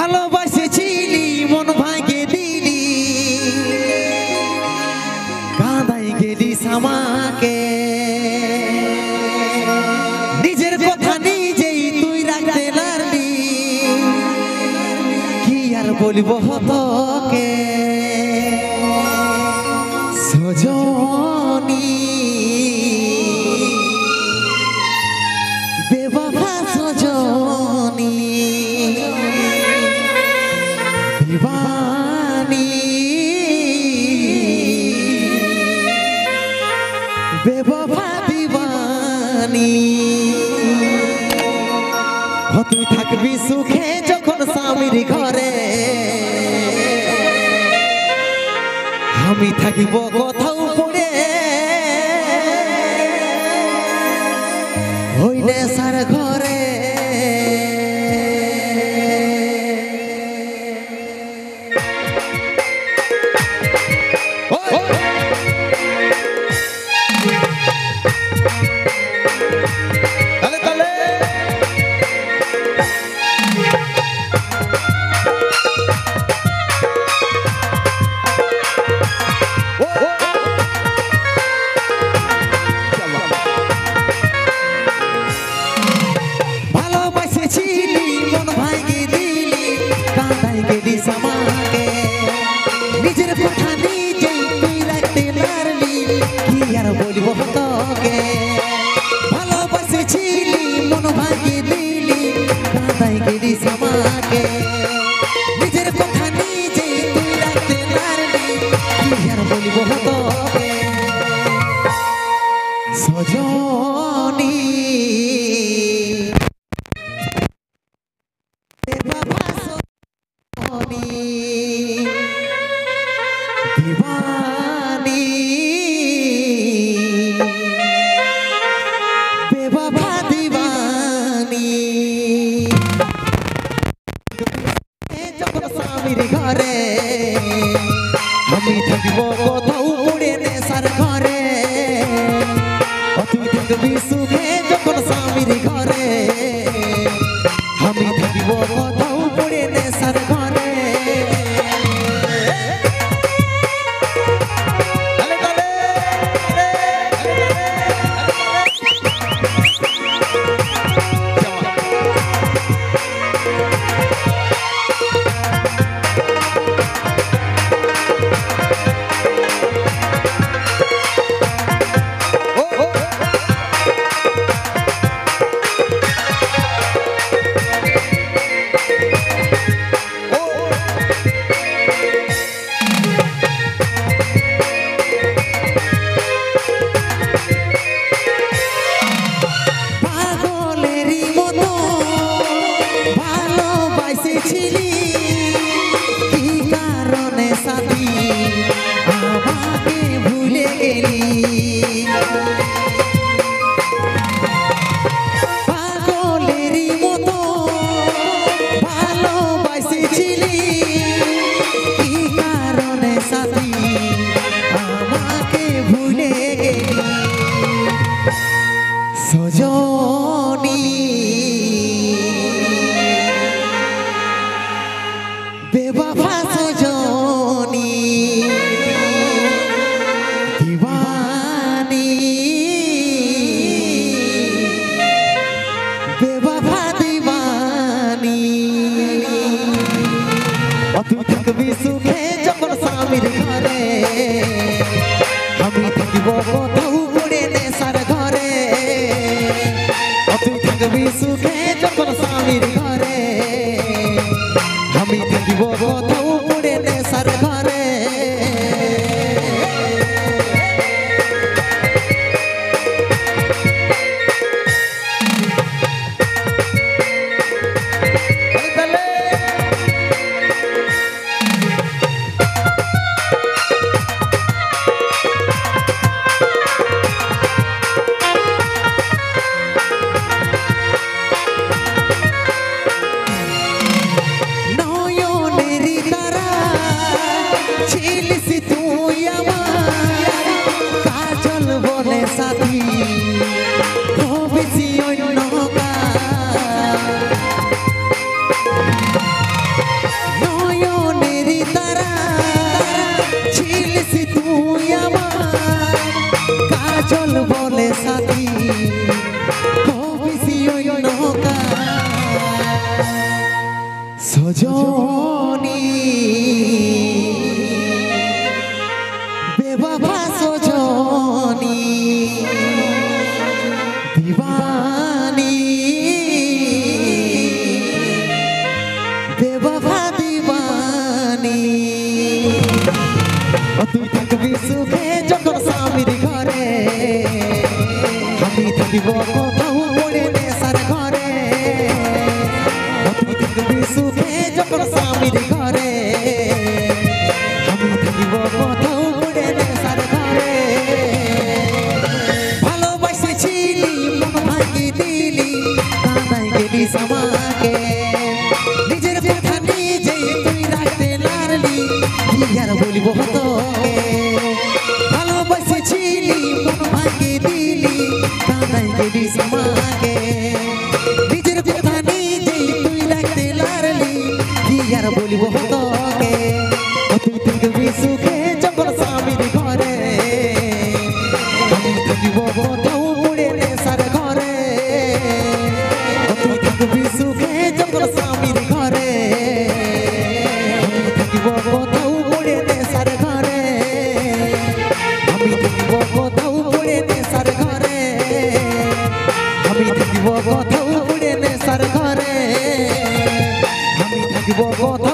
ভালোবাসেছিলি মন ভাঙে দিলি কাঁদাই গেলিস আমাকে নিজের কথা নিজেই তুই রাখতে পারলি কি আর বলবো তোকে সজনী বেওয়াফা সজনী दीवानी बेवफा दीवानी তুই থাকবি সুখে যখন স্বামীর ঘরে আমি থাকিব কোথাও পড়ে ওই নেশার ঘরে নিজের কথা নিজেই তুই রাখতে পারলি কি আর বলবো তোকে ভালোবাসেছিলি মন ভাঙিয়ে দিলি কাঁদাই গেলিস আমাকে নিজের কথা নিজেই তুই রাখতে পারলি কি আর বলবো তোকে সজনী दीवानी बेवफा दीवानी যখন স্বামীর ঘরে আমি থাকিব কোথাও পড়ে নেশার ঘরে তুই থাকবি সুখে যখন স্বামীর ঘরে আমি থাকিব কোথাও পড়ে নেশার ঘরে সজনী বেওয়াফা সজনী दीवानी बेवफा दीवानी তুই থাকবি সুখে যখন স্বামীর ঘরে আমি থাকিব কোথাও পড়ে নেশার ঘরে তুই থাকবি সুখে যখন স্বামীর ঘরে আমি থাকিব কোথাও পড়ে নেশার ঘরে সজনী বেবাবা সজনী দিবানী বেবাবা দিবানী তুই থাকবি সুখে যখন স্বামীর ঘরে আমি থাকিব কোথাও পড়ে নেশার ঘরে তুই থাকবি সুখে যখন স্বামীর ঘরে আমি থাকিব কোথাও পড়ে নেশার ঘরে ভালোবাসেছিলি মন ভাঙি দিলি কাঁদাই গেলি আমাকে নিজের কথা নিজেই তুই রাখতে লারলি কি আর বলবো তোকে ভালোবাসেছিলি মন ভাঙি দিলি কাঁদাই গেলি আমাকে নিজের কথা নিজেই তুই রাখতে লারলি কি আর বলবো তোকে তুই থাকবি সুখে যখন স্বামীর ঘরে আমি থাকিব কোথাও পড়ে নেশার ঘরে তুই থাকবি সুখে যখন স্বামীর ঘরে আমি থাকিব কোথাও পড়ে নেশার ঘরে আমি থাকিব কোথাও পড়ে নেশার ঘরে আমি থাকিব কোথাও পড়ে নেশার ঘরে আমি থাকিব কোথাও